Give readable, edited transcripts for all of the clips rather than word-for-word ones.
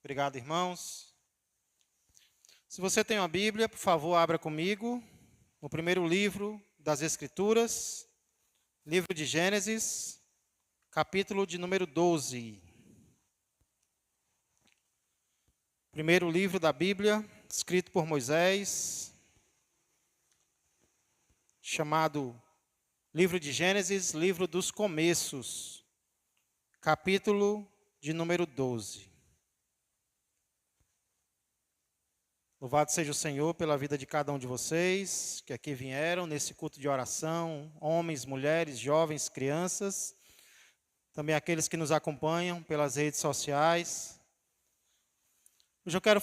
Obrigado, irmãos. Se você tem uma Bíblia, por favor, abra comigo no primeiro livro das Escrituras, livro de Gênesis, capítulo de número 12. Primeiro livro da Bíblia, escrito por Moisés, chamado livro de Gênesis, livro dos começos, capítulo de número 12. Louvado seja o Senhor pela vida de cada um de vocês que aqui vieram nesse culto de oração, homens, mulheres, jovens, crianças, também aqueles que nos acompanham pelas redes sociais. Hoje eu quero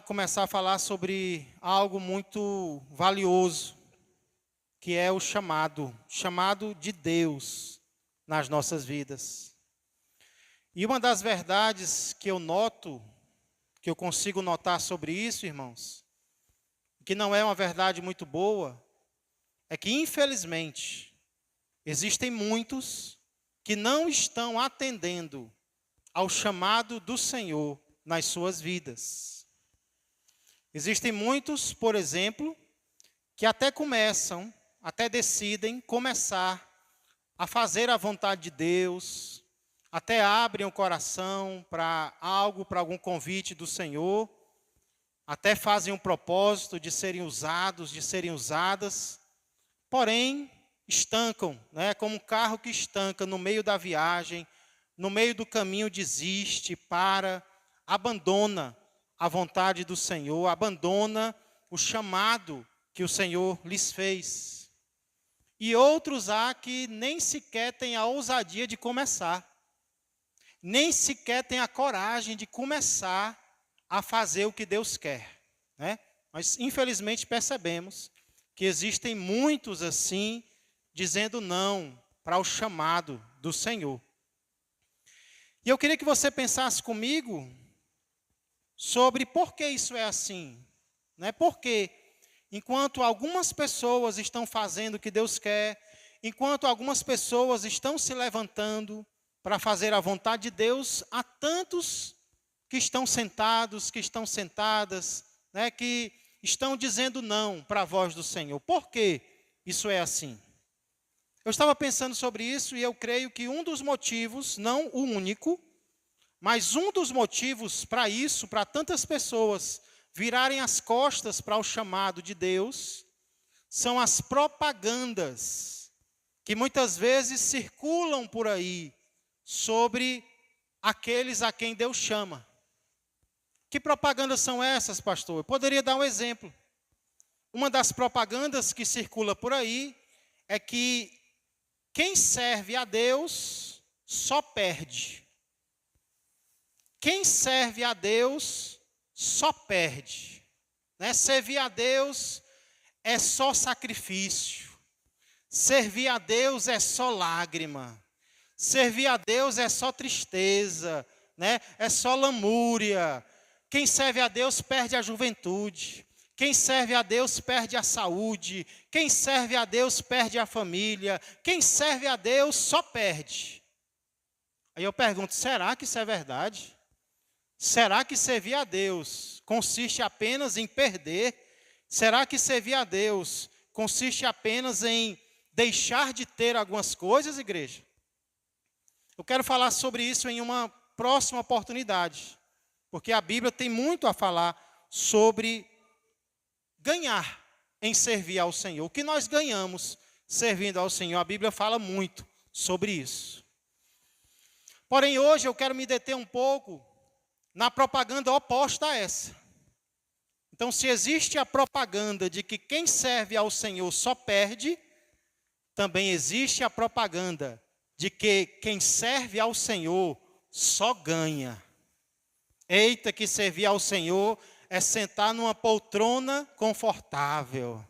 começar a falar sobre algo muito valioso, que é o chamado de Deus nas nossas vidas. E uma das verdades que eu consigo notar sobre isso, irmãos, que não é uma verdade muito boa, é que, infelizmente, existem muitos que não estão atendendo ao chamado do Senhor nas suas vidas. Existem muitos, por exemplo, que até decidem começar a fazer a vontade de Deus, até abrem o coração para algum convite do Senhor, até fazem um propósito de serem usados, de serem usadas, porém estancam, como um carro que estanca no meio da viagem, no meio do caminho desiste, abandona a vontade do Senhor, abandona o chamado que o Senhor lhes fez. E outros há que nem sequer têm a ousadia de começar, nem sequer têm a coragem de começar a fazer o que Deus quer. Mas, infelizmente, percebemos que existem muitos assim, dizendo não para o chamado do Senhor. E eu queria que você pensasse comigo sobre por que isso é assim. Porque, enquanto algumas pessoas estão fazendo o que Deus quer, enquanto algumas pessoas estão se levantando para fazer a vontade de Deus, há tantos que estão sentados, que estão sentadas, que estão dizendo não para a voz do Senhor. Por que isso é assim? Eu estava pensando sobre isso e eu creio que um dos motivos, não o único, mas um dos motivos para isso, para tantas pessoas virarem as costas para o chamado de Deus, são as propagandas que muitas vezes circulam por aí sobre aqueles a quem Deus chama. Que propagandas são essas, pastor? Eu poderia dar um exemplo. Uma das propagandas que circula por aí é que quem serve a Deus só perde. Quem serve a Deus só perde. Servir a Deus é só sacrifício. Servir a Deus é só lágrima. Servir a Deus é só tristeza, é só lamúria. Quem serve a Deus perde a juventude. Quem serve a Deus perde a saúde. Quem serve a Deus perde a família. Quem serve a Deus só perde. Aí eu pergunto, será que isso é verdade? Será que servir a Deus consiste apenas em perder? Será que servir a Deus consiste apenas em deixar de ter algumas coisas, igreja? Eu quero falar sobre isso em uma próxima oportunidade, porque a Bíblia tem muito a falar sobre ganhar em servir ao Senhor. O que nós ganhamos servindo ao Senhor? A Bíblia fala muito sobre isso. Porém, hoje eu quero me deter um pouco na propaganda oposta a essa. Então, se existe a propaganda de que quem serve ao Senhor só perde, também existe a propaganda de que quem serve ao Senhor só ganha. Eita, que servir ao Senhor é sentar numa poltrona confortável.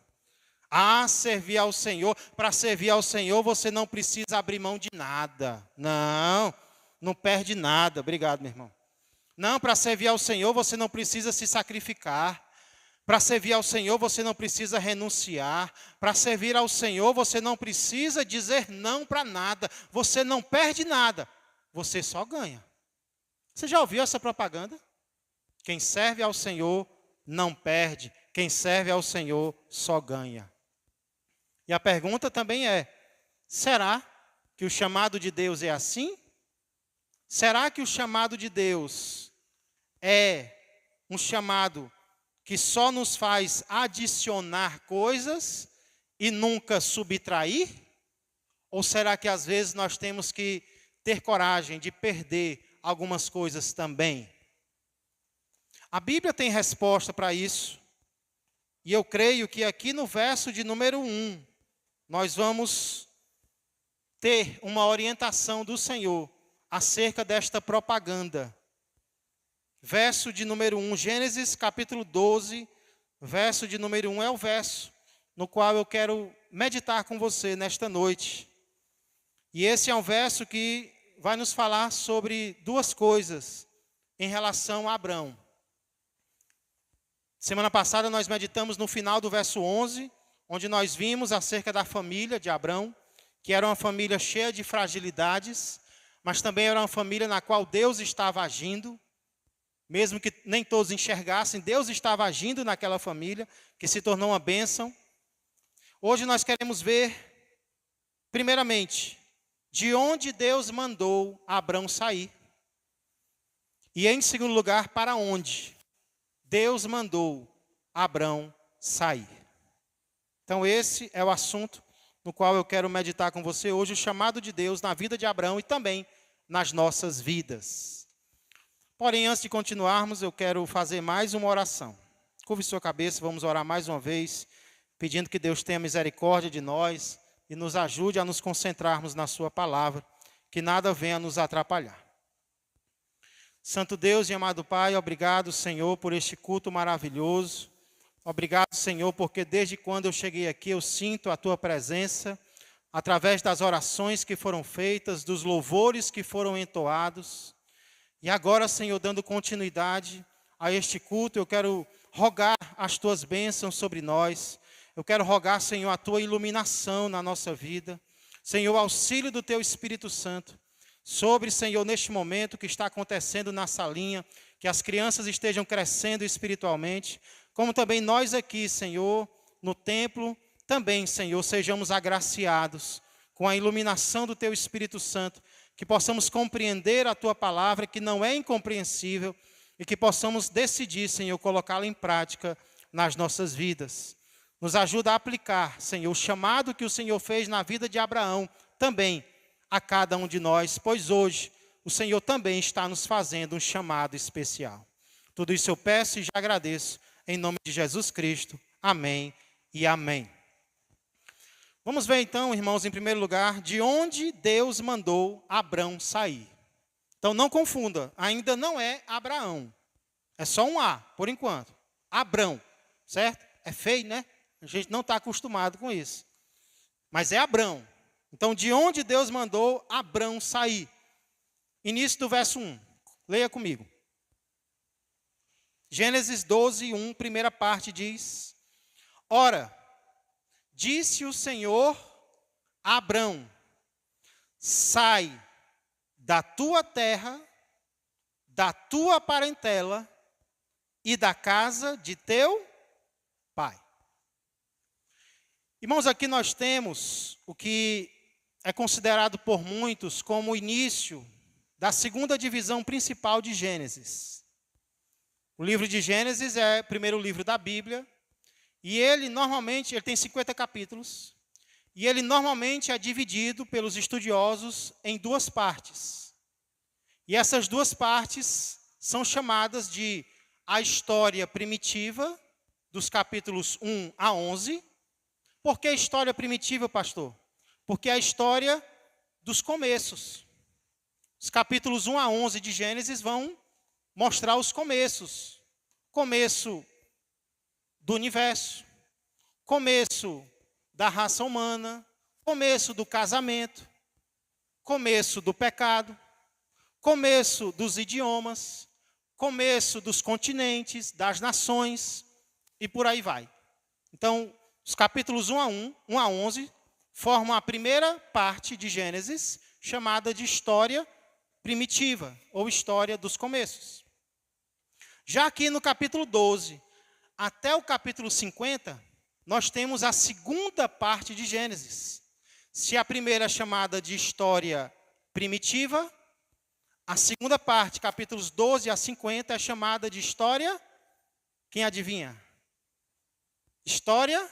Servir ao Senhor, para servir ao Senhor você não precisa abrir mão de nada. Não perde nada. Obrigado, meu irmão. Não, para servir ao Senhor você não precisa se sacrificar. Para servir ao Senhor você não precisa renunciar. Para servir ao Senhor você não precisa dizer não para nada. Você não perde nada. Você só ganha. Você já ouviu essa propaganda? Quem serve ao Senhor não perde, quem serve ao Senhor só ganha. E a pergunta também é: será que o chamado de Deus é assim? Será que o chamado de Deus é um chamado que só nos faz adicionar coisas e nunca subtrair? Ou será que às vezes nós temos que ter coragem de perder algumas coisas também? A Bíblia tem resposta para isso. E eu creio que aqui no verso de número 1, nós vamos ter uma orientação do Senhor acerca desta propaganda. Verso de número 1, Gênesis capítulo 12, verso de número 1 é o verso no qual eu quero meditar com você nesta noite. E esse é um verso que vai nos falar sobre duas coisas em relação a Abrão. Semana passada nós meditamos no final do verso 11, onde nós vimos acerca da família de Abrão, que era uma família cheia de fragilidades, mas também era uma família na qual Deus estava agindo, mesmo que nem todos enxergassem, Deus estava agindo naquela família, que se tornou uma bênção. Hoje nós queremos ver, primeiramente, de onde Deus mandou Abrão sair. E em segundo lugar, para onde Deus mandou Abrão sair. Então esse é o assunto no qual eu quero meditar com você hoje, o chamado de Deus na vida de Abrão e também nas nossas vidas. Porém, antes de continuarmos, eu quero fazer mais uma oração. Curve sua cabeça, vamos orar mais uma vez, pedindo que Deus tenha misericórdia de nós e nos ajude a nos concentrarmos na sua palavra, que nada venha nos atrapalhar. Santo Deus e amado Pai, obrigado, Senhor, por este culto maravilhoso. Obrigado, Senhor, porque desde quando eu cheguei aqui eu sinto a Tua presença, através das orações que foram feitas, dos louvores que foram entoados. E agora, Senhor, dando continuidade a este culto, eu quero rogar as Tuas bênçãos sobre nós. Eu quero rogar, Senhor, a Tua iluminação na nossa vida. Senhor, auxílio do Teu Espírito Santo. Sobre, Senhor, neste momento que está acontecendo na salinha, que as crianças estejam crescendo espiritualmente, como também nós aqui, Senhor, no templo, também, Senhor, sejamos agraciados com a iluminação do Teu Espírito Santo, que possamos compreender a Tua palavra, que não é incompreensível, e que possamos decidir, Senhor, colocá-la em prática nas nossas vidas. Nos ajuda a aplicar, Senhor, o chamado que o Senhor fez na vida de Abraão, também a cada um de nós, pois hoje o Senhor também está nos fazendo um chamado especial. Tudo isso eu peço e já agradeço, em nome de Jesus Cristo. Amém e amém. Vamos ver então, irmãos, em primeiro lugar, de onde Deus mandou Abrão sair. Então não confunda, ainda não é Abraão. É só um A, por enquanto. Abrão, certo? É feio, né? A gente não está acostumado com isso. Mas é Abrão. Então, de onde Deus mandou Abrão sair? Início do verso 1. Leia comigo. Gênesis 12, 1, primeira parte diz: Ora, disse o Senhor a Abrão: sai da tua terra, da tua parentela e da casa de teu pai. Irmãos, aqui nós temos o que é considerado por muitos como o início da segunda divisão principal de Gênesis. O livro de Gênesis é o primeiro livro da Bíblia, e ele normalmente tem 50 capítulos, e ele normalmente é dividido pelos estudiosos em duas partes. E essas duas partes são chamadas de a história primitiva, dos capítulos 1 a 11. Por que história primitiva, pastor? Porque é a história dos começos. Os capítulos 1 a 11 de Gênesis vão mostrar os começos. Começo do universo, começo da raça humana, começo do casamento, começo do pecado, começo dos idiomas, começo dos continentes, das nações, e por aí vai. Então, os capítulos 1 a 11, formam a primeira parte de Gênesis, chamada de história primitiva, ou história dos começos. Já aqui no capítulo 12, até o capítulo 50, nós temos a segunda parte de Gênesis. Se a primeira é chamada de história primitiva, a segunda parte, capítulos 12 a 50, é chamada de história, quem adivinha? História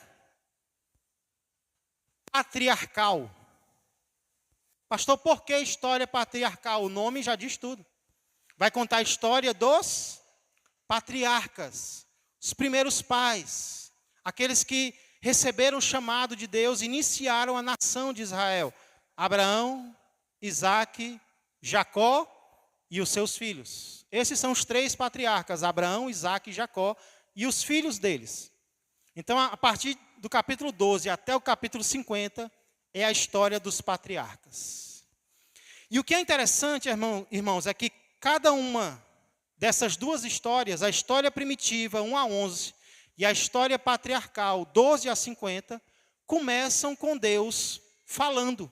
patriarcal. Pastor, por que história patriarcal? O nome já diz tudo. Vai contar a história dos patriarcas, os primeiros pais, aqueles que receberam o chamado de Deus, iniciaram a nação de Israel. Abraão, Isaque, Jacó e os seus filhos. Esses são os três patriarcas, Abraão, Isaque e Jacó, e os filhos deles. Então, a partir do capítulo 12 até o capítulo 50, é a história dos patriarcas. E o que é interessante, irmãos, é que cada uma dessas duas histórias, a história primitiva, 1 a 11, e a história patriarcal, 12 a 50, começam com Deus falando.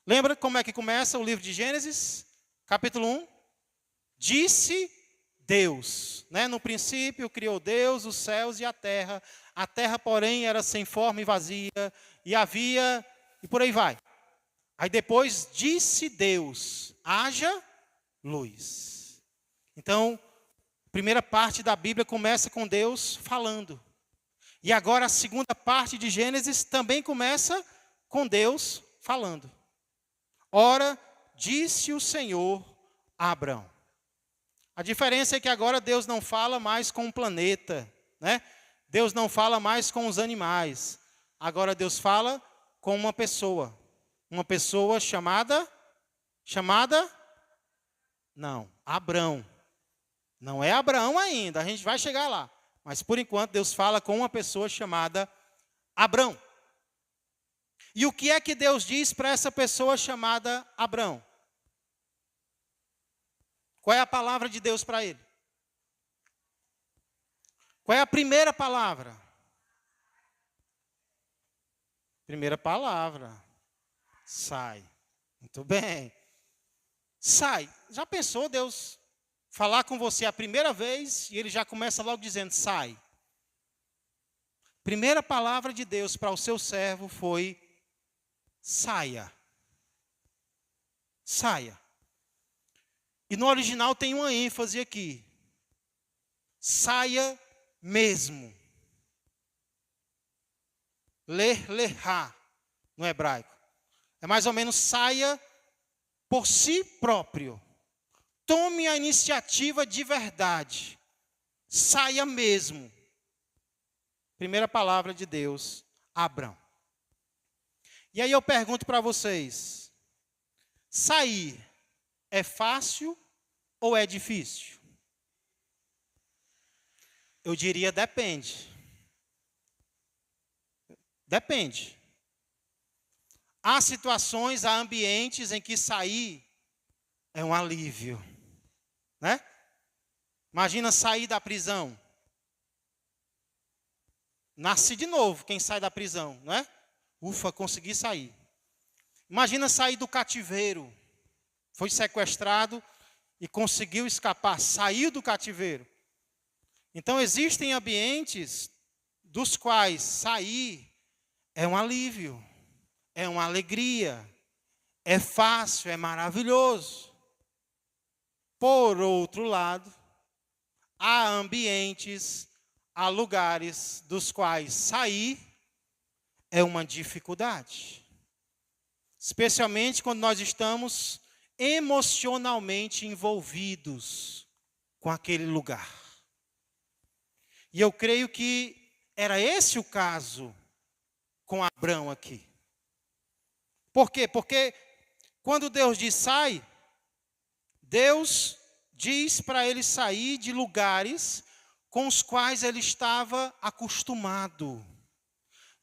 Lembra como é que começa o livro de Gênesis? Capítulo 1. Disse Deus, né? No princípio criou Deus os céus e a terra, porém, era sem forma e vazia, e havia, e por aí vai. Aí depois disse Deus, haja luz. Então, a primeira parte da Bíblia começa com Deus falando. E agora a segunda parte de Gênesis também começa com Deus falando. Ora, disse o Senhor a Abrão. A diferença é que agora Deus não fala mais com o planeta, né? Deus não fala mais com os animais. Agora Deus fala com uma pessoa chamada? Não, Abrão. Não é Abraão ainda, a gente vai chegar lá. Mas por enquanto Deus fala com uma pessoa chamada Abrão. E o que é que Deus diz para essa pessoa chamada Abrão? Qual é a palavra de Deus para ele? Qual é a primeira palavra? Primeira palavra. Sai. Muito bem. Sai. Já pensou Deus falar com você a primeira vez e ele já começa logo dizendo, sai. Primeira palavra de Deus para o seu servo foi, saia. Saia. E no original tem uma ênfase aqui. Saia mesmo. Ler-lerá, no hebraico. É mais ou menos saia por si próprio. Tome a iniciativa de verdade. Saia mesmo. Primeira palavra de Deus, Abrão. E aí eu pergunto para vocês, sair é fácil ou é difícil? Eu diria depende. Depende. Há situações, há ambientes em que sair é um alívio, né? Imagina sair da prisão. Nasce de novo quem sai da prisão, não é? Ufa, consegui sair. Imagina sair do cativeiro. Foi sequestrado e conseguiu escapar, saiu do cativeiro. Então existem ambientes dos quais sair é um alívio, é uma alegria, é fácil, é maravilhoso. Por outro lado, há ambientes, há lugares dos quais sair é uma dificuldade. Especialmente quando nós estamos emocionalmente envolvidos com aquele lugar. E eu creio que era esse o caso com Abrão aqui. Por quê? Porque quando Deus diz sai, Deus diz para ele sair de lugares com os quais ele estava acostumado,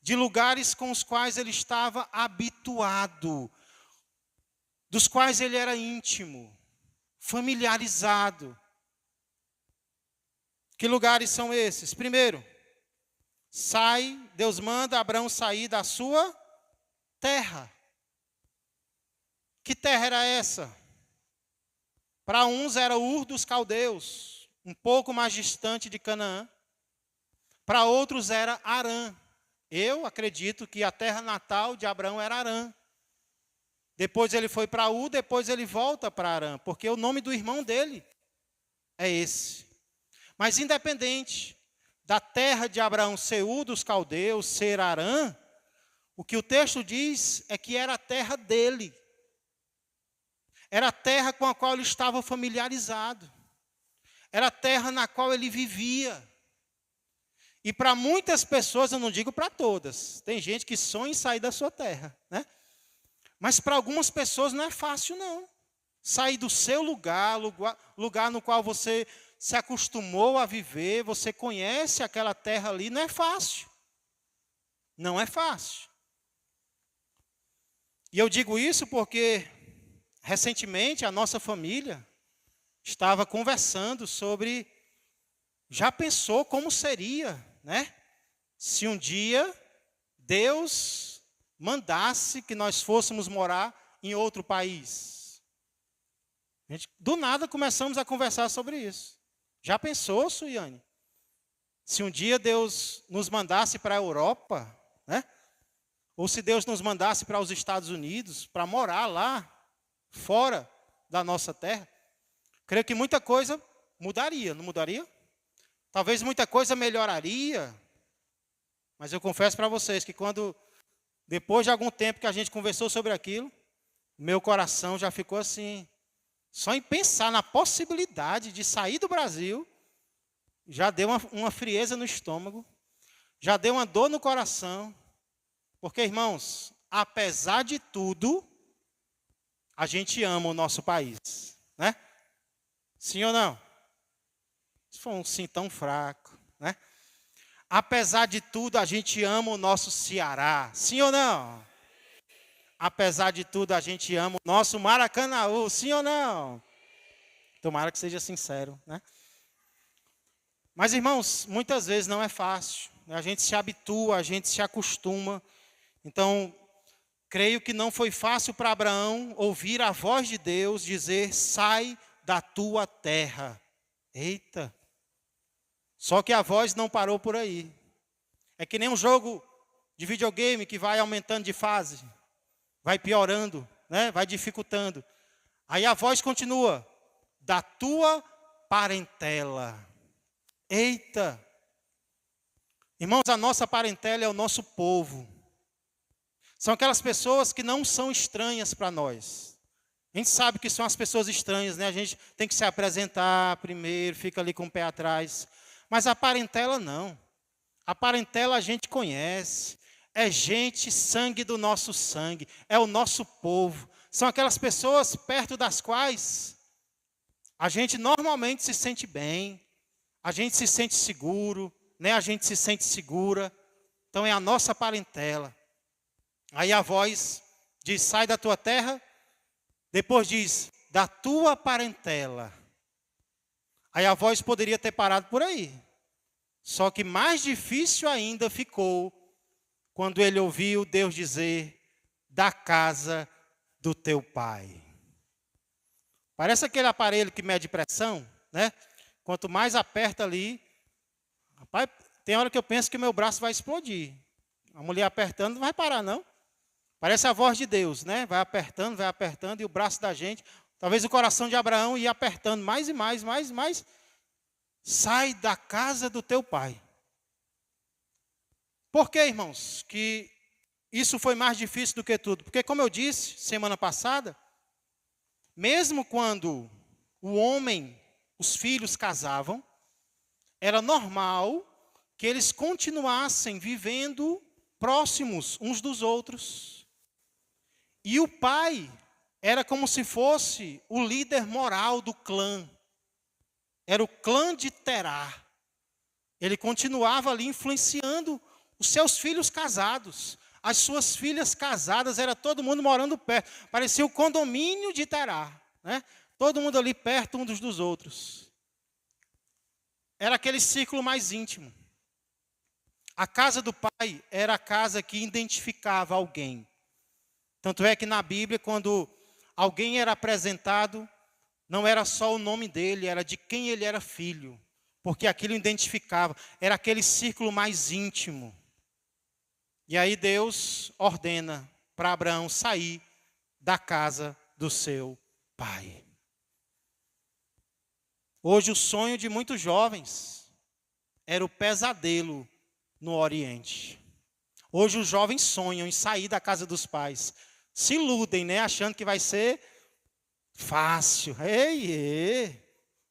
de lugares com os quais ele estava habituado, dos quais ele era íntimo, familiarizado. Que lugares são esses? Primeiro, Deus manda Abrão sair da sua terra. Que terra era essa? Para uns era Ur dos Caldeus, um pouco mais distante de Canaã. Para outros era Harã. Eu acredito que a terra natal de Abraão era Harã. Depois ele foi para U, depois ele volta para Harã, porque o nome do irmão dele é esse. Mas independente da terra de Abraão ser U dos caldeus, ser Harã, o que o texto diz é que era a terra dele. Era a terra com a qual ele estava familiarizado. Era a terra na qual ele vivia. E para muitas pessoas, eu não digo para todas, tem gente que sonha em sair da sua terra, né? Mas para algumas pessoas não é fácil, não. Sair do seu lugar no qual você se acostumou a viver, você conhece aquela terra ali, não é fácil. Não é fácil. E eu digo isso porque, recentemente, a nossa família estava conversando sobre, já pensou como seria, né? Se um dia Deus mandasse que nós fôssemos morar em outro país. Do nada começamos a conversar sobre isso. Já pensou, Suiane? Se um dia Deus nos mandasse para a Europa, né? Ou se Deus nos mandasse para os Estados Unidos, para morar lá, fora da nossa terra, creio que muita coisa mudaria, não mudaria? Talvez muita coisa melhoraria, mas eu confesso para vocês que depois de algum tempo que a gente conversou sobre aquilo, meu coração já ficou assim, só em pensar na possibilidade de sair do Brasil, já deu uma frieza no estômago, já deu uma dor no coração, porque, irmãos, apesar de tudo, a gente ama o nosso país, né? Sim ou não? Se for um sim tão fraco, né? Apesar de tudo, a gente ama o nosso Ceará. Sim ou não? Apesar de tudo, a gente ama o nosso Maracanaú. Sim ou não? Tomara que seja sincero, né? Mas, irmãos, muitas vezes não é fácil. A gente se habitua, a gente se acostuma. Então, creio que não foi fácil para Abraão ouvir a voz de Deus dizer, sai da tua terra. Eita! Só que a voz não parou por aí. É que nem um jogo de videogame que vai aumentando de fase, vai piorando, né? Vai dificultando. Aí a voz continua, da tua parentela. Eita! Irmãos, a nossa parentela é o nosso povo. São aquelas pessoas que não são estranhas para nós. A gente sabe que são as pessoas estranhas, né? A gente tem que se apresentar primeiro, fica ali com o pé atrás. Mas a parentela não. A parentela a gente conhece. É gente, sangue do nosso sangue. É o nosso povo. São aquelas pessoas perto das quais a gente normalmente se sente bem. A gente se sente seguro, né? A gente se sente segura. Então é a nossa parentela. Aí a voz diz, sai da tua terra. Depois diz, da tua parentela. Aí a voz poderia ter parado por aí. Só que mais difícil ainda ficou quando ele ouviu Deus dizer, da casa do teu pai. Parece aquele aparelho que mede pressão, né? Quanto mais aperta ali, rapaz, tem hora que eu penso que meu braço vai explodir. A mulher apertando não vai parar, não. Parece a voz de Deus, né? Vai apertando, e o braço da gente, talvez o coração de Abraão ia apertando mais e mais. Sai da casa do teu pai. Por que, irmãos, que isso foi mais difícil do que tudo? Porque, como eu disse semana passada, mesmo quando o homem, os filhos casavam, era normal que eles continuassem vivendo próximos uns dos outros. E o pai era como se fosse o líder moral do clã. Era o clã de Terá. Ele continuava ali influenciando os seus filhos casados. As suas filhas casadas, era todo mundo morando perto. Parecia o condomínio de Terá, né? Todo mundo ali perto uns dos outros. Era aquele círculo mais íntimo. A casa do pai era a casa que identificava alguém. Tanto é que na Bíblia, quando alguém era apresentado, não era só o nome dele, era de quem ele era filho. porque aquilo identificava, era aquele círculo mais íntimo. E aí Deus ordena para Abraão sair da casa do seu pai. Hoje o sonho de muitos jovens era o pesadelo no Oriente. Hoje os jovens sonham em sair da casa dos pais. Se iludem, né? Achando que vai ser fácil.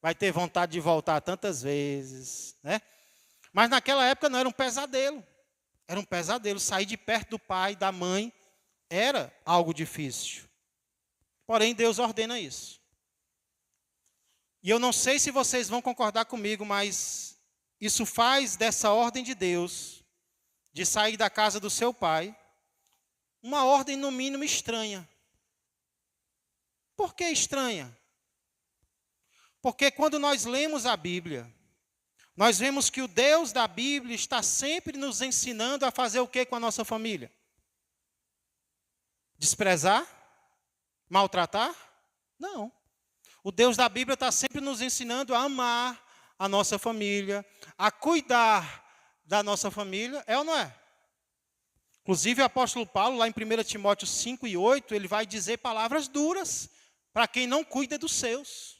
Vai ter vontade de voltar tantas vezes, né? Mas naquela época não era um pesadelo. Era um pesadelo. Sair de perto do pai, da mãe, era algo difícil. Porém, Deus ordena isso. E eu não sei se vocês vão concordar comigo, mas isso faz dessa ordem de Deus, de sair da casa do seu pai, uma ordem no mínimo estranha. Por que estranha? Porque quando nós lemos a Bíblia, nós vemos que o Deus da Bíblia está sempre nos ensinando a fazer o que com a nossa família? Desprezar? Maltratar? Não. O Deus da Bíblia está sempre nos ensinando a amar a nossa família, a cuidar da nossa família, é ou não é? Inclusive o apóstolo Paulo, lá em 1 Timóteo 5 e 8, ele vai dizer palavras duras para quem não cuida dos seus.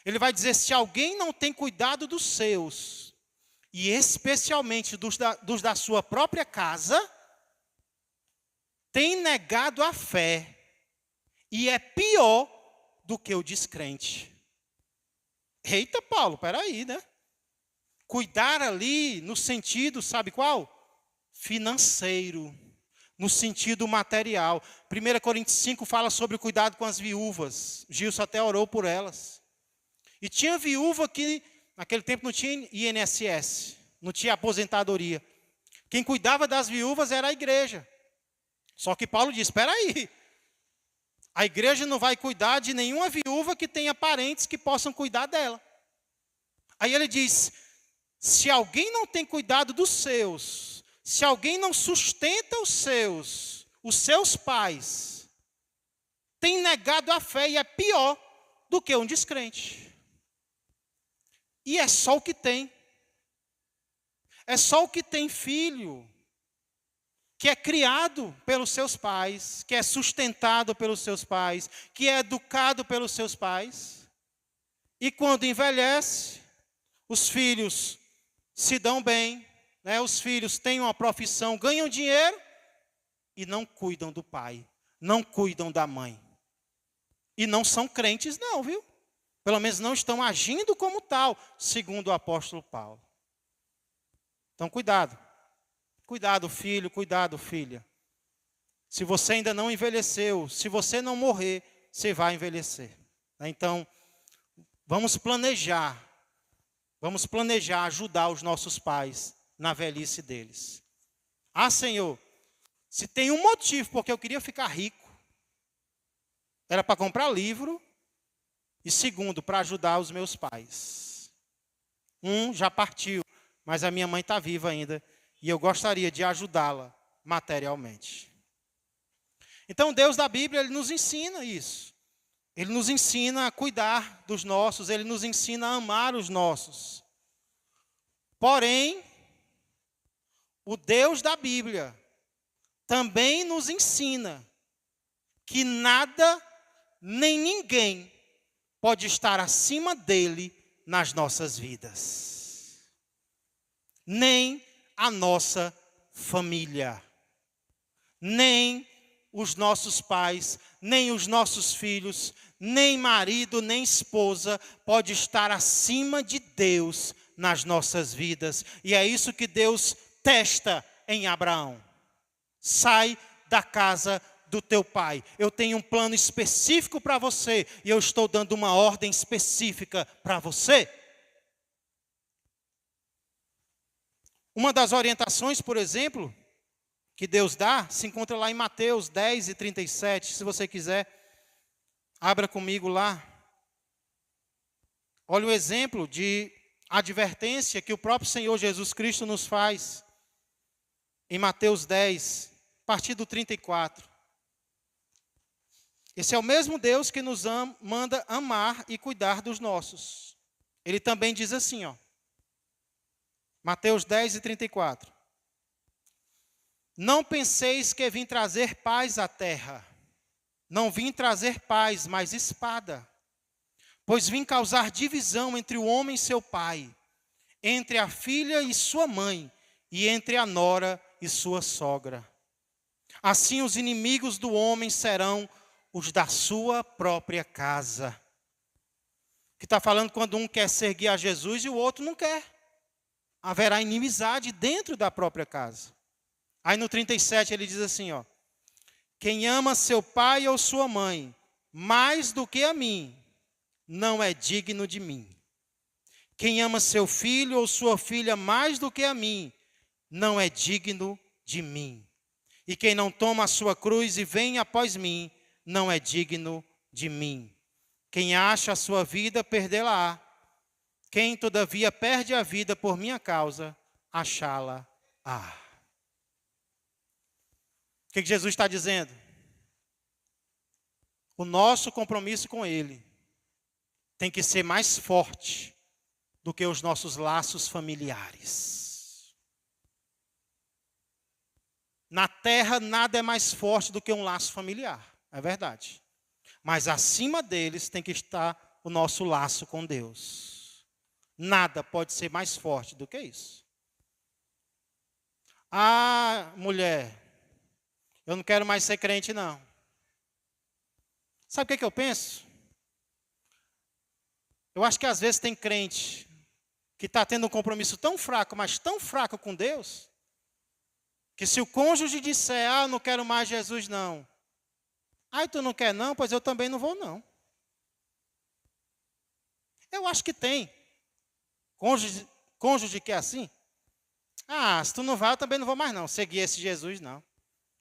Ele vai dizer, se alguém não tem cuidado dos seus, e especialmente dos da sua própria casa, tem negado a fé, e é pior do que o descrente. Eita, Paulo, peraí, né? Cuidar ali no sentido, sabe qual? Financeiro, no sentido material. 1 Coríntios 5 fala sobre o cuidado com as viúvas. Gilson até orou por elas. E tinha viúva que, naquele tempo, não tinha INSS, não tinha aposentadoria. Quem cuidava das viúvas era a igreja. Só que Paulo diz, espera aí, a igreja não vai cuidar de nenhuma viúva que tenha parentes que possam cuidar dela. Aí ele diz, se alguém não tem cuidado dos seus, se alguém não sustenta os seus pais, tem negado a fé e é pior do que um descrente. E é só o que tem. É só o que tem filho, que é criado pelos seus pais, que é sustentado pelos seus pais, que é educado pelos seus pais. E quando envelhece, os filhos se dão bem, né? Os filhos têm uma profissão, ganham dinheiro e não cuidam do pai, não cuidam da mãe. E não são crentes não, viu? Pelo menos não estão agindo como tal, segundo o apóstolo Paulo. Então cuidado. Cuidado, filho, cuidado, filha. Se você ainda não envelheceu, se você não morrer, você vai envelhecer. Então, vamos planejar ajudar os nossos pais na velhice deles. Ah, Senhor, se tem um motivo porque eu queria ficar rico, era para comprar livro, e segundo, para ajudar os meus pais. Um já partiu, mas a minha mãe está viva ainda, e eu gostaria de ajudá-la materialmente. Então, Deus da Bíblia, Ele nos ensina isso. Ele nos ensina a cuidar dos nossos, Ele nos ensina a amar os nossos. Porém, o Deus da Bíblia também nos ensina que nada, nem ninguém, pode estar acima dele nas nossas vidas. Nem a nossa família, nem os nossos pais, nem os nossos filhos, nem marido, nem esposa pode estar acima de Deus nas nossas vidas. E é isso que Deus testa em Abraão. Sai da casa do teu pai. Eu tenho um plano específico para você e eu estou dando uma ordem específica para você. Uma das orientações, por exemplo, que Deus dá, se encontra lá em Mateus 10 e 37. Se você quiser, abra comigo lá. Olha o exemplo de advertência que o próprio Senhor Jesus Cristo nos faz. Em Mateus 10, a partir do 34. Esse é o mesmo Deus que nos manda amar e cuidar dos nossos. ele também diz assim, ó, Mateus 10:34. Não penseis que vim trazer paz à terra. Não vim trazer paz, mas espada. Pois vim causar divisão entre o homem e seu pai, entre a filha e sua mãe, e entre a nora e sua sogra. Assim os inimigos do homem serão os da sua própria casa. Que está falando quando um quer seguir a Jesus e o outro não quer. Haverá inimizade dentro da própria casa. Aí no 37 ele diz assim, ó: quem ama seu pai ou sua mãe mais do que a mim, não é digno de mim. Quem ama seu filho ou sua filha mais do que a mim, não é digno de mim. E quem não toma a sua cruz e vem após mim, não é digno de mim. Quem acha a sua vida, perdê-la-á. Quem, todavia, perde a vida por minha causa, achá-la-á. O que Jesus está dizendo? O nosso compromisso com Ele tem que ser mais forte do que os nossos laços familiares. Na terra, nada é mais forte do que um laço familiar, é verdade. Mas acima deles tem que estar o nosso laço com Deus. Nada pode ser mais forte do que isso. Ah, mulher, eu não quero mais ser crente, não. Sabe o que eu penso? Eu acho que às vezes tem crente que está tendo um compromisso tão fraco, mas tão fraco com Deus, que se o cônjuge disser, ah, eu não quero mais Jesus, não. Ah, tu não quer não? Pois eu também não vou, não. Eu acho que tem. Cônjuge que é assim. Ah, se tu não vai, eu também não vou mais, não. Seguir esse Jesus, não.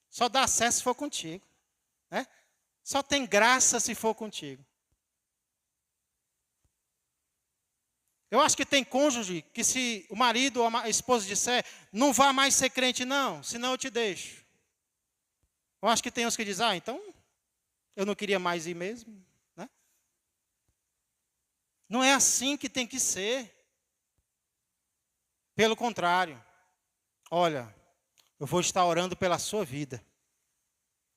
Só dá acesso se for contigo. Né? Só tem graça se for contigo. Eu acho que tem cônjuge que se o marido ou a esposa disser, não vá mais ser crente, não, senão eu te deixo. Eu acho que tem uns que dizem, ah, então eu não queria mais ir mesmo. Né? Não é assim que tem que ser. Pelo contrário, olha, eu vou estar orando pela sua vida.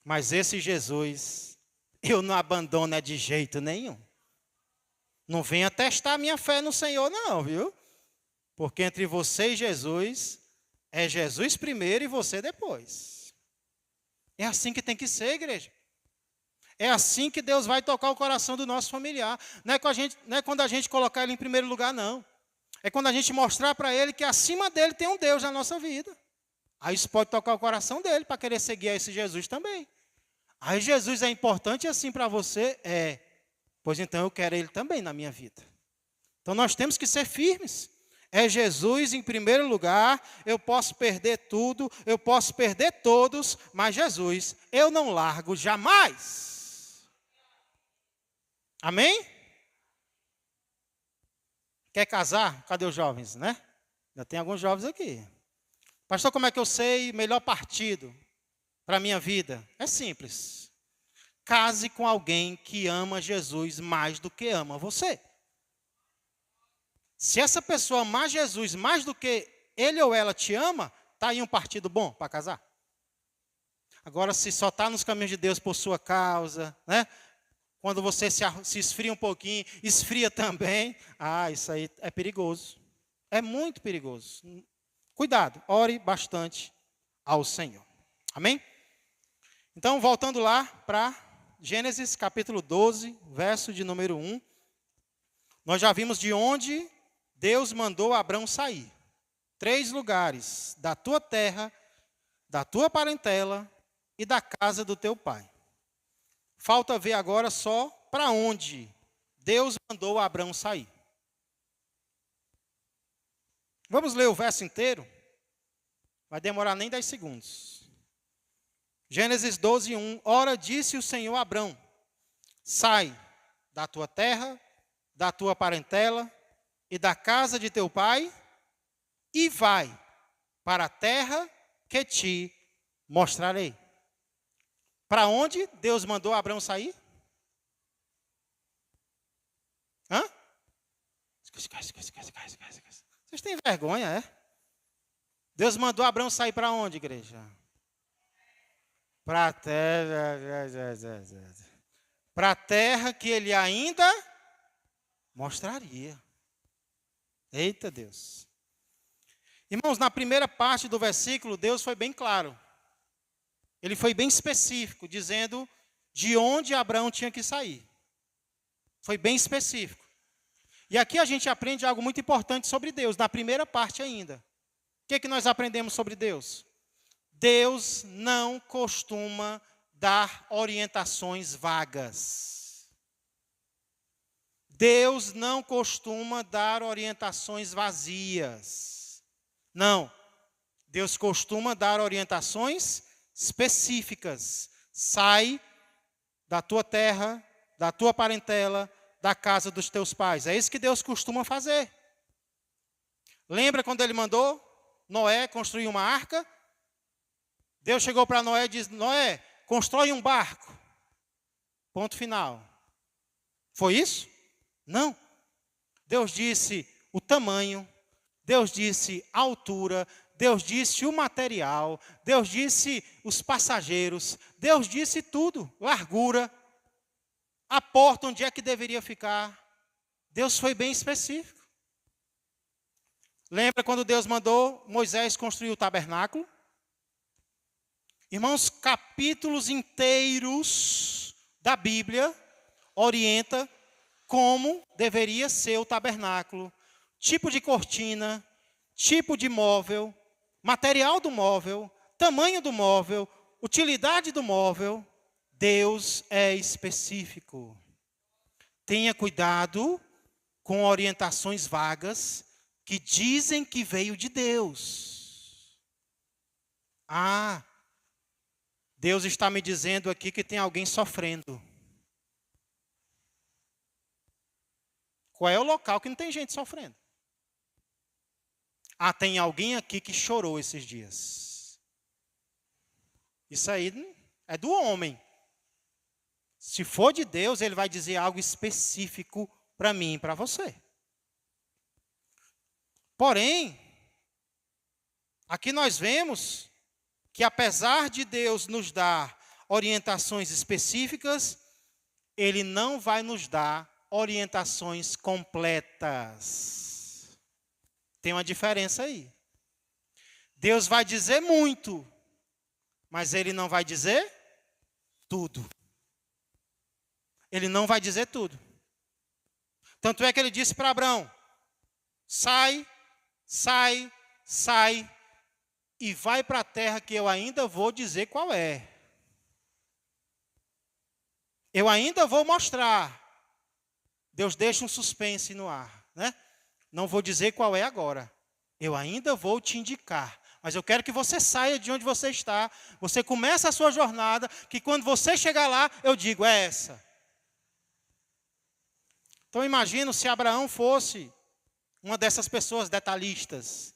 Mas esse Jesus, eu não abandono de jeito nenhum. Não venha testar a minha fé no Senhor, não, viu? Porque entre você e Jesus, é Jesus primeiro e você depois. É assim que tem que ser, igreja. É assim que Deus vai tocar o coração do nosso familiar. Não é quando a gente colocar ele em primeiro lugar, não. É quando a gente mostrar para ele que acima dele tem um Deus na nossa vida. Aí isso pode tocar o coração dele para querer seguir a esse Jesus também. Aí Jesus é importante assim para você? É. Pois então eu quero ele também na minha vida. Então nós temos que ser firmes. É Jesus em primeiro lugar. Eu posso perder tudo, eu posso perder todos, mas Jesus eu não largo jamais. Amém? Quer casar? Cadê os jovens, né? Já tem alguns jovens aqui. Pastor, como é que eu sei melhor partido para a minha vida? É simples. Case com alguém que ama Jesus mais do que ama você. Se essa pessoa amar Jesus mais do que ele ou ela te ama, está aí um partido bom para casar. Agora, se só está nos caminhos de Deus por sua causa, né? Quando você se esfria um pouquinho, esfria também. Ah, isso aí é perigoso. É muito perigoso. Cuidado, ore bastante ao Senhor. Amém? Então, voltando lá para Gênesis capítulo 12, verso de número 1. Nós já vimos de onde Deus mandou Abrão sair. 3 lugares: da tua terra, da tua parentela e da casa do teu pai. Falta ver agora só para onde Deus mandou Abrão sair. Vamos ler o verso inteiro? Vai demorar nem 10 segundos. Gênesis 12, 1. Ora, disse o Senhor a Abrão: sai da tua terra, da tua parentela e da casa de teu pai, e vai para a terra que te mostrarei. Para onde Deus mandou Abrão sair? Hã? Vocês têm vergonha, é? Deus mandou Abraão sair para onde, igreja? Para a terra. Para a terra que ele ainda mostraria. Eita Deus. Irmãos, na primeira parte do versículo, Deus foi bem claro. Ele foi bem específico, dizendo de onde Abraão tinha que sair. Foi bem específico. E aqui a gente aprende algo muito importante sobre Deus, na primeira parte ainda. O que nós aprendemos sobre Deus? Deus não costuma dar orientações vagas. Deus não costuma dar orientações vazias. Não. Deus costuma dar orientações específicas. Sai da tua terra, da tua parentela, da casa dos teus pais. É isso que Deus costuma fazer. Lembra quando ele mandou Noé construir uma arca? Deus chegou para Noé e disse: Noé, constrói um barco. Ponto final. Foi isso? Não. Deus disse o tamanho, Deus disse a altura, Deus disse o material, Deus disse os passageiros, Deus disse tudo, largura, a porta onde é que deveria ficar. Deus foi bem específico. Lembra quando Deus mandou Moisés construir o tabernáculo? Irmãos, capítulos inteiros da Bíblia orienta como deveria ser o tabernáculo, tipo de cortina, tipo de móvel, material do móvel, tamanho do móvel, utilidade do móvel. Deus é específico. Tenha cuidado com orientações vagas que dizem que veio de Deus. Ah, Deus está me dizendo aqui que tem alguém sofrendo. Qual é o local que não tem gente sofrendo? Ah, tem alguém aqui que chorou esses dias. Isso aí é do homem. Se for de Deus, ele vai dizer algo específico para mim e para você. Porém, aqui nós vemos que apesar de Deus nos dar orientações específicas, Ele não vai nos dar orientações completas. Tem uma diferença aí. Deus vai dizer muito, mas Ele não vai dizer tudo. Ele não vai dizer tudo. Tanto é que Ele disse para Abraão: sai, sai, sai, e vai para a terra que eu ainda vou dizer qual é. Eu ainda vou mostrar. Deus deixa um suspense no ar, né? Não vou dizer qual é agora. Eu ainda vou te indicar. Mas eu quero que você saia de onde você está. Você começa a sua jornada, que quando você chegar lá, eu digo, é essa. Então imagino se Abraão fosse uma dessas pessoas detalhistas,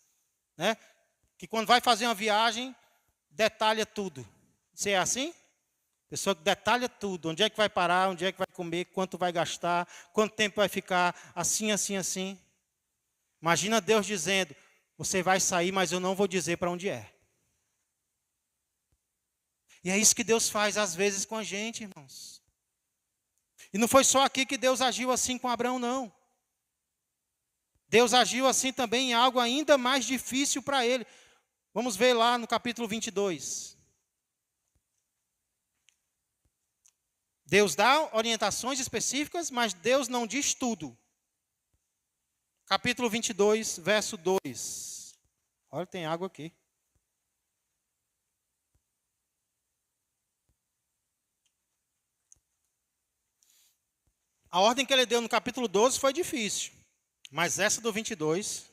né? Que quando vai fazer uma viagem, detalha tudo. Você é assim? Pessoa que detalha tudo. Onde é que vai parar, onde é que vai comer, quanto vai gastar, quanto tempo vai ficar, assim, assim, assim. Imagina Deus dizendo, você vai sair, mas eu não vou dizer para onde é. E é isso que Deus faz às vezes com a gente, irmãos. E não foi só aqui que Deus agiu assim com Abraão, não. Deus agiu assim também em algo ainda mais difícil para ele. Vamos ver lá no capítulo 22. Deus dá orientações específicas, mas Deus não diz tudo. Capítulo 22, verso 2. Olha, tem água aqui. A ordem que ele deu no capítulo 12 foi difícil. Mas essa do 22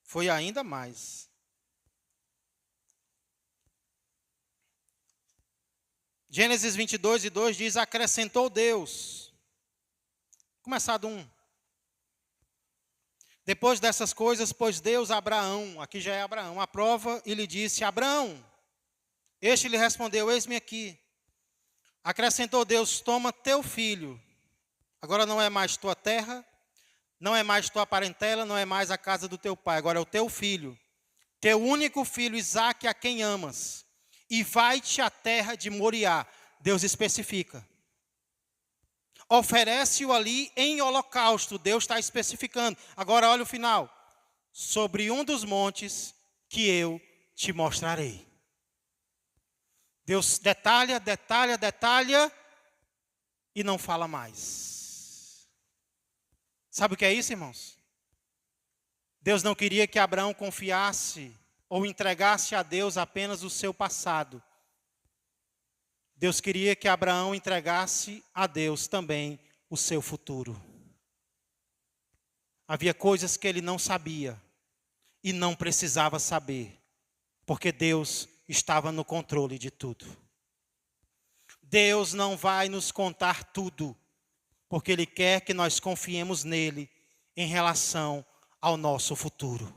foi ainda mais. Gênesis 22, 2 diz, acrescentou Deus. Começar do 1. Depois dessas coisas, pôs Deus a Abraão, aqui já é Abraão, a prova, e lhe disse, Abraão, este lhe respondeu, eis-me aqui. Acrescentou Deus, toma teu filho, agora não é mais tua terra, Não é mais tua parentela, não é mais a casa do teu pai. Agora é o teu filho. Teu único filho, Isaque, a quem amas. E vai-te à terra de Moriá. Deus especifica. Oferece-o ali em holocausto. Deus está especificando. Agora olha o final. Sobre um dos montes que eu te mostrarei. Deus detalha, detalha, detalha e não fala mais. Sabe o que é isso, irmãos? Deus não queria que Abraão confiasse ou entregasse a Deus apenas o seu passado. Deus queria que Abraão entregasse a Deus também o seu futuro. Havia coisas que ele não sabia e não precisava saber, porque Deus estava no controle de tudo. Deus não vai nos contar tudo, porque Ele quer que nós confiemos nele em relação ao nosso futuro.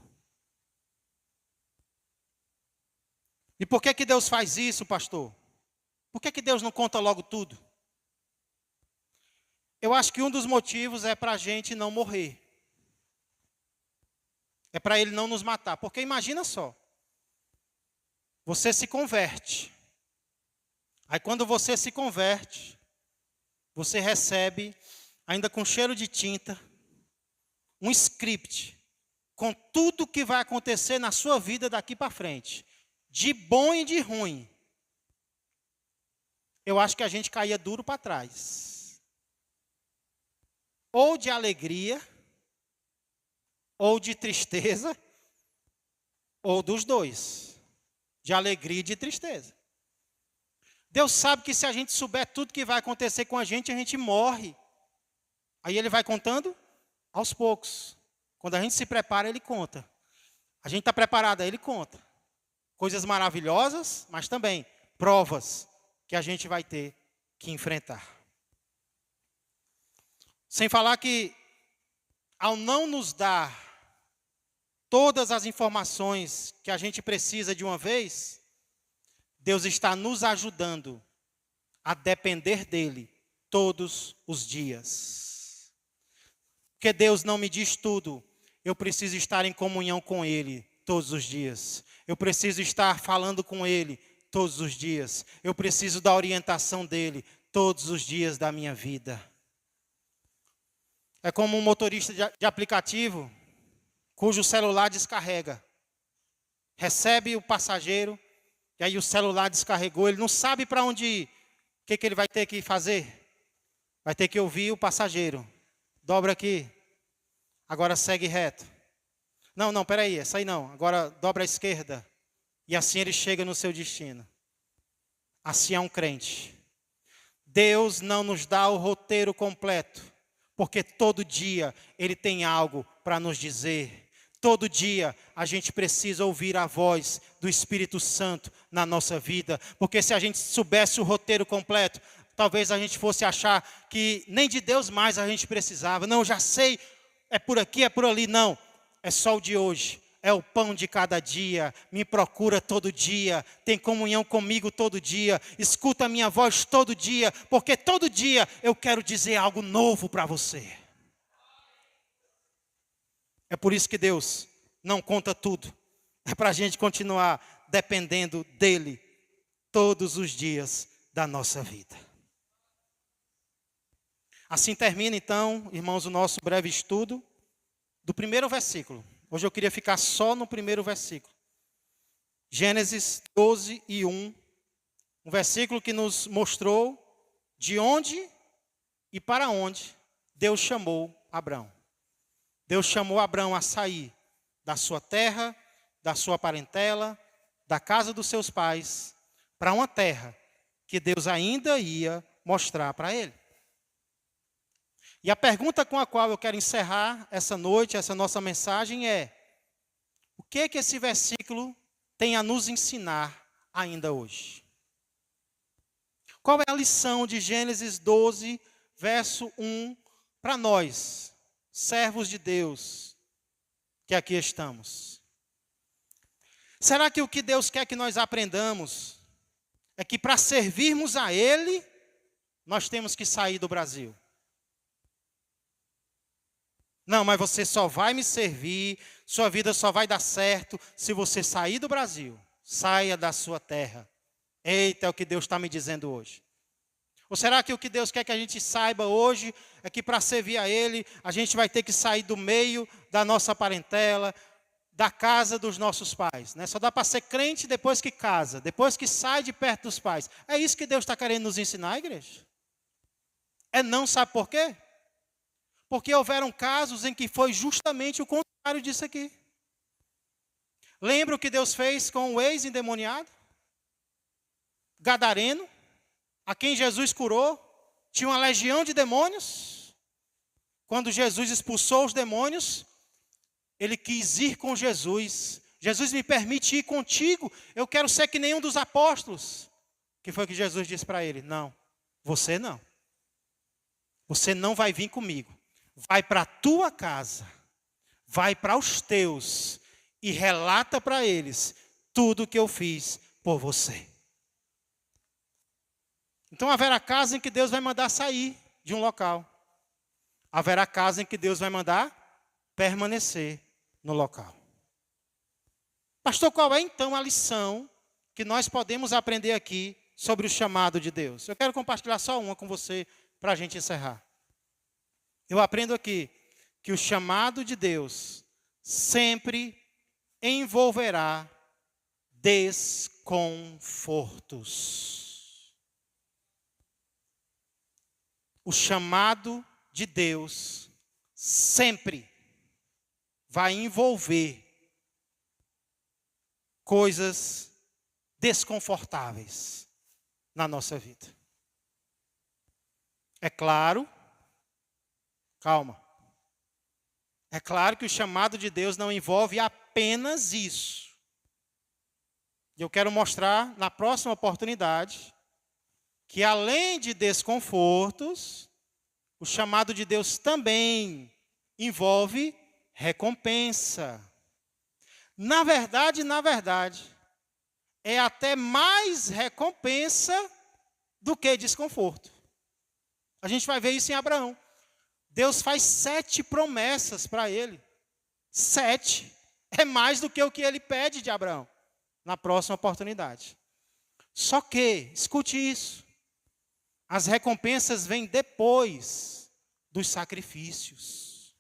E por que Deus faz isso, pastor? Por que Deus não conta logo tudo? Eu acho que um dos motivos é para a gente não morrer. É para Ele não nos matar. Porque imagina só. Você se converte. Aí quando você se converte, você recebe, ainda com cheiro de tinta, um script com tudo que vai acontecer na sua vida daqui para frente. De bom e de ruim. Eu acho que a gente caía duro para trás. Ou de alegria, ou de tristeza, ou dos dois. De alegria e de tristeza. Deus sabe que se a gente souber tudo que vai acontecer com a gente morre. Aí Ele vai contando aos poucos. Quando a gente se prepara, Ele conta. A gente está preparado, aí Ele conta. Coisas maravilhosas, mas também provas que a gente vai ter que enfrentar. Sem falar que, ao não nos dar todas as informações que a gente precisa de uma vez, Deus está nos ajudando a depender dEle todos os dias. Porque Deus não me diz tudo, eu preciso estar em comunhão com Ele todos os dias. Eu preciso estar falando com Ele todos os dias. Eu preciso da orientação dEle todos os dias da minha vida. É como um motorista de aplicativo cujo celular descarrega. Recebe o passageiro, e aí o celular descarregou, ele não sabe para onde ir. O que ele vai ter que fazer? Vai ter que ouvir o passageiro. Dobra aqui. Agora segue reto. Não, peraí, essa aí não. Agora dobra à esquerda. E assim ele chega no seu destino. Assim é um crente. Deus não nos dá o roteiro completo, porque todo dia Ele tem algo para nos dizer. Todo dia a gente precisa ouvir a voz do Espírito Santo na nossa vida. Porque se a gente soubesse o roteiro completo, talvez a gente fosse achar que nem de Deus mais a gente precisava. Não, já sei, é por aqui, é por ali. Não, é só o de hoje. É o pão de cada dia. Me procura todo dia. Tem comunhão comigo todo dia. Escuta a minha voz todo dia. Porque todo dia eu quero dizer algo novo para você. É por isso que Deus não conta tudo. É para a gente continuar dependendo dEle todos os dias da nossa vida. Assim termina então, irmãos, o nosso breve estudo do primeiro versículo. Hoje eu queria ficar só no primeiro versículo. Gênesis 12 e 1. Um versículo que nos mostrou de onde e para onde Deus chamou Abrão. Deus chamou Abrão a sair da sua terra, da sua parentela, da casa dos seus pais, para uma terra que Deus ainda ia mostrar para ele. E a pergunta com a qual eu quero encerrar essa noite, essa nossa mensagem é: o que esse versículo tem a nos ensinar ainda hoje? Qual é a lição de Gênesis 12, verso 1, para nós, servos de Deus, que aqui estamos? Será que o que Deus quer que nós aprendamos é que para servirmos a Ele, nós temos que sair do Brasil? Não, mas você só vai me servir, sua vida só vai dar certo se você sair do Brasil. Saia da sua terra. Eita, é o que Deus está me dizendo hoje. Ou será que o que Deus quer que a gente saiba hoje é que para servir a Ele, a gente vai ter que sair do meio da nossa parentela, da casa dos nossos pais, né? Só dá para ser crente depois que casa, depois que sai de perto dos pais. É isso que Deus está querendo nos ensinar, igreja? É não, sabe por quê? Porque houveram casos em que foi justamente o contrário disso aqui. Lembra o que Deus fez com o ex-endemoniado? Gadareno, a quem Jesus curou, tinha uma legião de demônios. Quando Jesus expulsou os demônios, ele quis ir com Jesus. Jesus, me permite ir contigo, eu quero ser que nenhum dos apóstolos. O que foi que Jesus disse para ele? Não, você não. Você não vai vir comigo. Vai para a tua casa, vai para os teus e relata para eles tudo o que eu fiz por você. Então haverá casa em que Deus vai mandar sair de um local. Haverá casa em que Deus vai mandar permanecer no local. Pastor, qual é então a lição que nós podemos aprender aqui sobre o chamado de Deus? Eu quero compartilhar só uma com você para a gente encerrar. Eu aprendo aqui que o chamado de Deus sempre envolverá desconfortos. O chamado de Deus sempre vai envolver coisas desconfortáveis na nossa vida. É claro, calma. É claro que o chamado de Deus não envolve apenas isso. E eu quero mostrar na próxima oportunidade que além de desconfortos, o chamado de Deus também envolve recompensa. Na verdade, é até mais recompensa do que desconforto. A gente vai ver isso em Abraão. Deus faz 7 promessas para ele. 7 é mais do que o que ele pede de Abraão na próxima oportunidade. Só que, escute isso, as recompensas vêm depois dos sacrifícios.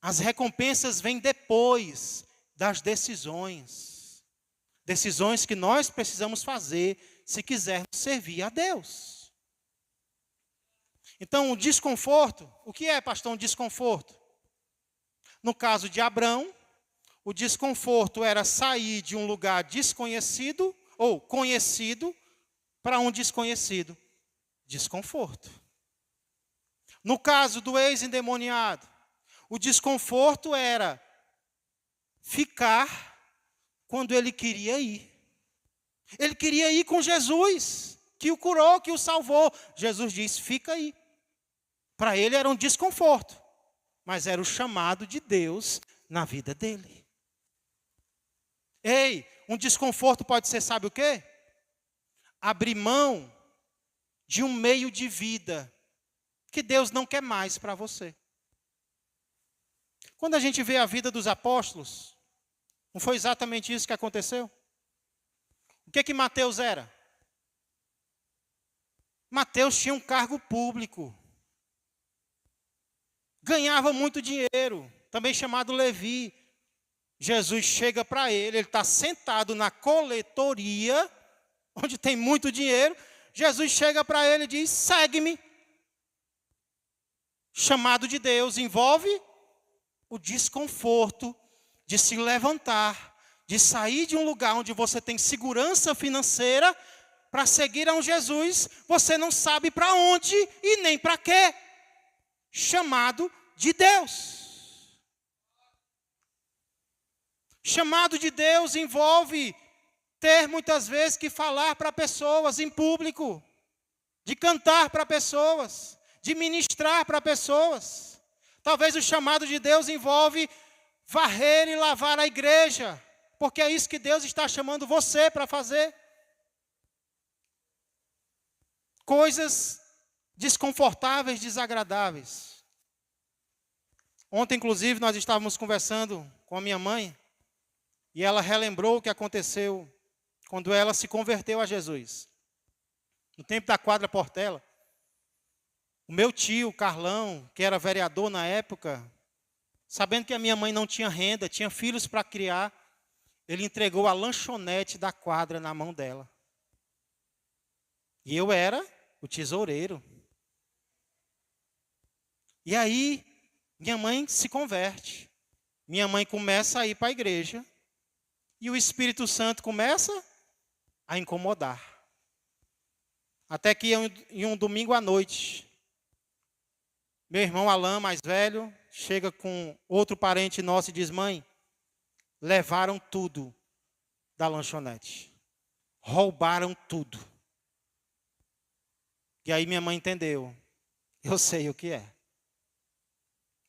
As recompensas vêm depois das decisões. Decisões que nós precisamos fazer se quisermos servir a Deus. Então, o desconforto, o que é, pastor, um desconforto? No caso de Abrão, o desconforto era sair de um lugar desconhecido ou conhecido para um desconhecido. Desconforto. No caso do ex-endemoniado, o desconforto era ficar quando ele queria ir. Ele queria ir com Jesus, que o curou, que o salvou. Jesus disse, fica aí. Para ele era um desconforto, mas era o chamado de Deus na vida dele. Ei, um desconforto pode ser, sabe o quê? Abrir mão de um meio de vida que Deus não quer mais para você. Quando a gente vê a vida dos apóstolos, não foi exatamente isso que aconteceu? O que Mateus era? Mateus tinha um cargo público. Ganhava muito dinheiro, também chamado Levi. Jesus chega para ele está sentado na coletoria, onde tem muito dinheiro. Jesus chega para ele e diz, segue-me. Chamado de Deus envolve o desconforto de se levantar, de sair de um lugar onde você tem segurança financeira para seguir a um Jesus, você não sabe para onde e nem para quê. Chamado de Deus. Chamado de Deus envolve ter muitas vezes que falar para pessoas em público, de cantar para pessoas, de ministrar para pessoas. Talvez o chamado de Deus envolve varrer e lavar a igreja, porque é isso que Deus está chamando você para fazer. Coisas desconfortáveis, desagradáveis. Ontem, inclusive, nós estávamos conversando com a minha mãe e ela relembrou o que aconteceu quando ela se converteu a Jesus. No tempo da quadra Portela, o meu tio, Carlão, que era vereador na época, sabendo que a minha mãe não tinha renda, tinha filhos para criar, ele entregou a lanchonete da quadra na mão dela. E eu era o tesoureiro. E aí, minha mãe se converte. Minha mãe começa a ir para a igreja. E o Espírito Santo começa a incomodar. Até que em um domingo à noite, meu irmão Alain, mais velho, chega com outro parente nosso e diz: mãe, levaram tudo da lanchonete. Roubaram tudo. E aí minha mãe entendeu. Eu sei o que é.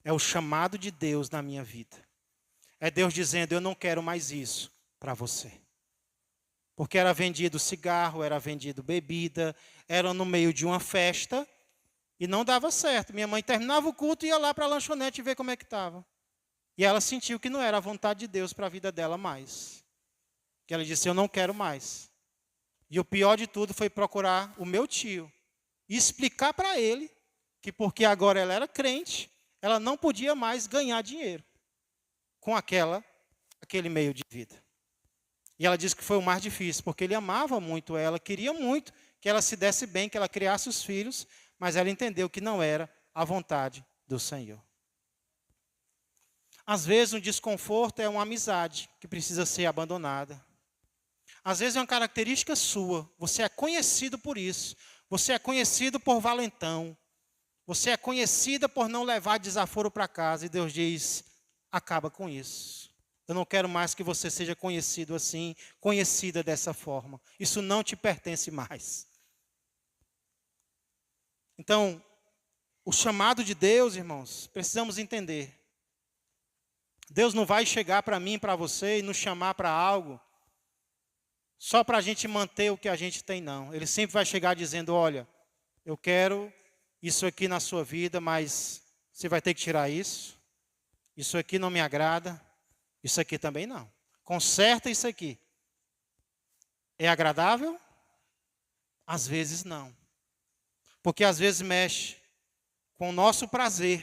É o chamado de Deus na minha vida. É Deus dizendo: eu não quero mais isso para você. Porque era vendido cigarro, era vendido bebida, era no meio de uma festa e não dava certo. Minha mãe terminava o culto e ia lá para a lanchonete ver como é que estava. E ela sentiu que não era a vontade de Deus para a vida dela mais. Que ela disse: eu não quero mais. E o pior de tudo foi procurar o meu tio e explicar para ele que porque agora ela era crente, ela não podia mais ganhar dinheiro com aquele meio de vida. E ela disse que foi o mais difícil, porque ele amava muito ela, queria muito que ela se desse bem, que ela criasse os filhos, mas ela entendeu que não era a vontade do Senhor. Às vezes um desconforto é uma amizade que precisa ser abandonada. Às vezes é uma característica sua, você é conhecido por isso. Você é conhecido por valentão. Você é conhecida por não levar desaforo para casa. E Deus diz: acaba com isso. Eu não quero mais que você seja conhecido assim, conhecida dessa forma. Isso não te pertence mais. Então, o chamado de Deus, irmãos, precisamos entender. Deus não vai chegar para mim, para você, e nos chamar para algo só para a gente manter o que a gente tem, não. Ele sempre vai chegar dizendo: olha, eu quero isso aqui na sua vida, mas você vai ter que tirar isso. Isso aqui não me agrada. Isso aqui também não. Conserta isso aqui. É agradável? Às vezes não. Porque às vezes mexe com o nosso prazer.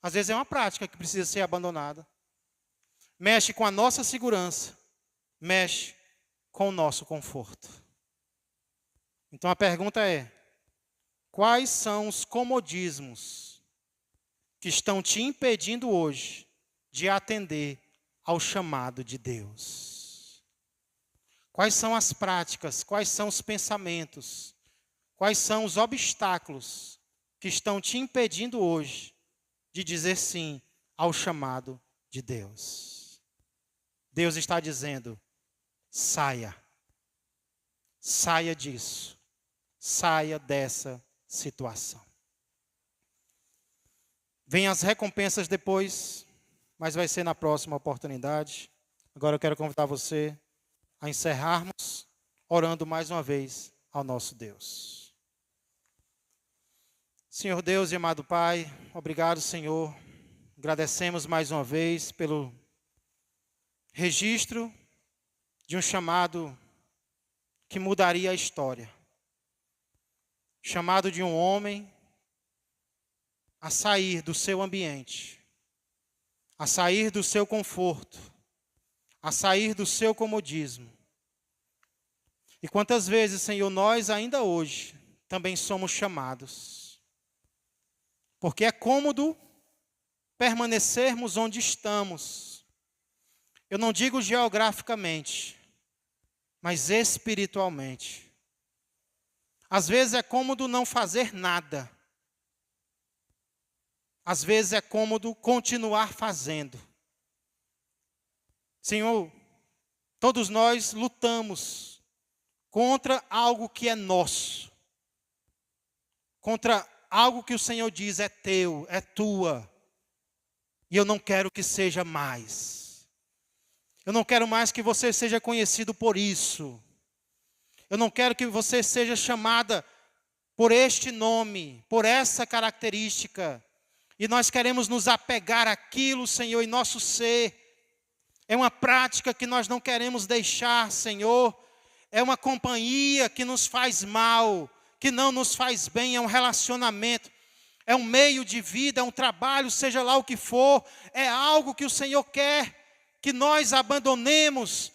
Às vezes é uma prática que precisa ser abandonada. Mexe com a nossa segurança. Mexe com o nosso conforto. Então a pergunta é: quais são os comodismos que estão te impedindo hoje de atender ao chamado de Deus? Quais são as práticas, quais são os pensamentos, quais são os obstáculos que estão te impedindo hoje de dizer sim ao chamado de Deus? Deus está dizendo: saia. Saia disso. Saia dessa situação. Vem as recompensas depois, mas vai ser na próxima oportunidade. Agora eu quero convidar você a encerrarmos orando mais uma vez ao nosso Deus. Senhor Deus e amado Pai, obrigado, Senhor. Agradecemos mais uma vez pelo registro de um chamado que mudaria a história. Chamado de um homem a sair do seu ambiente, a sair do seu conforto, a sair do seu comodismo. E quantas vezes, Senhor, nós ainda hoje também somos chamados. Porque é cômodo permanecermos onde estamos. Eu não digo geograficamente, mas espiritualmente. Às vezes é cômodo não fazer nada. Às vezes é cômodo continuar fazendo. Senhor, todos nós lutamos contra algo que é nosso. Contra algo que o Senhor diz é teu, é tua. E eu não quero que seja mais. Eu não quero mais que você seja conhecido por isso. Eu não quero que você seja chamada por este nome, por essa característica. E nós queremos nos apegar àquilo, Senhor, em nosso ser. É uma prática que nós não queremos deixar, Senhor. É uma companhia que nos faz mal, que não nos faz bem, é um relacionamento. É um meio de vida, é um trabalho, seja lá o que for. É algo que o Senhor quer que nós abandonemos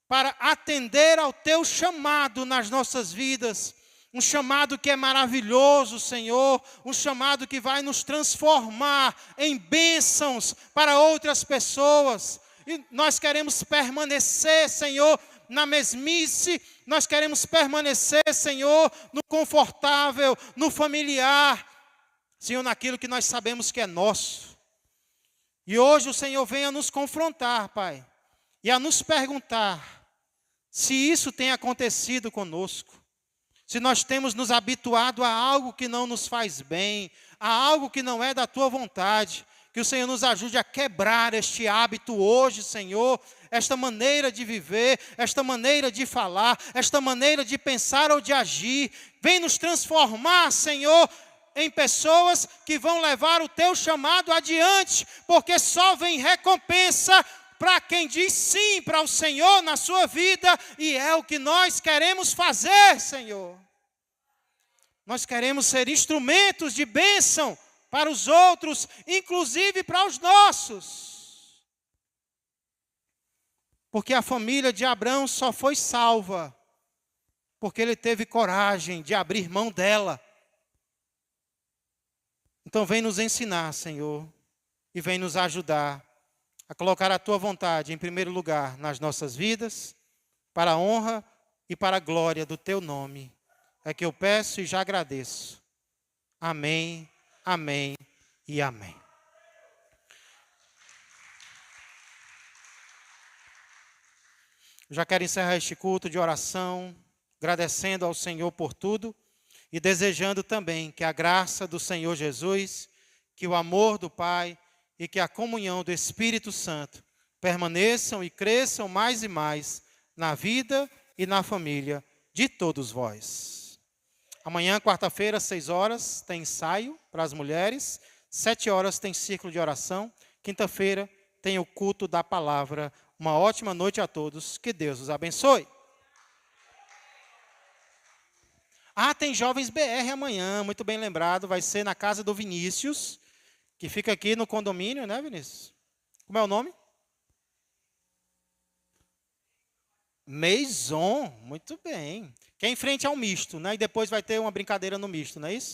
para atender ao Teu chamado nas nossas vidas. Um chamado que é maravilhoso, Senhor. Um chamado que vai nos transformar em bênçãos para outras pessoas. E nós queremos permanecer, Senhor, na mesmice. Nós queremos permanecer, Senhor, no confortável, no familiar. Senhor, naquilo que nós sabemos que é nosso. E hoje o Senhor vem a nos confrontar, Pai. E a nos perguntar se isso tem acontecido conosco. Se nós temos nos habituado a algo que não nos faz bem, a algo que não é da Tua vontade, que o Senhor nos ajude a quebrar este hábito hoje, Senhor, esta maneira de viver, esta maneira de falar, esta maneira de pensar ou de agir. Vem nos transformar, Senhor, em pessoas que vão levar o Teu chamado adiante, porque só vem recompensa para quem diz sim para o Senhor na sua vida, e é o que nós queremos fazer, Senhor. Nós queremos ser instrumentos de bênção para os outros, inclusive para os nossos. Porque a família de Abraão só foi salva porque ele teve coragem de abrir mão dela. Então vem nos ensinar, Senhor, e vem nos ajudar a colocar a Tua vontade em primeiro lugar nas nossas vidas, para a honra e para a glória do Teu nome. É que eu peço e já agradeço. Amém, amém e amém. Eu já quero encerrar este culto de oração, agradecendo ao Senhor por tudo e desejando também que a graça do Senhor Jesus, que o amor do Pai e que a comunhão do Espírito Santo permaneçam e cresçam mais e mais na vida e na família de todos vós. Amanhã, quarta-feira, 6 horas, tem ensaio para as mulheres. 7 horas tem círculo de oração. Quinta-feira tem o culto da palavra. Uma ótima noite a todos. Que Deus os abençoe. Tem Jovens BR amanhã, muito bem lembrado. Vai ser na casa do Vinícius, que fica aqui no condomínio, né, Vinícius? Como é o nome? Maison, muito bem. Que é em frente ao misto, né? E depois vai ter uma brincadeira no misto, não é isso?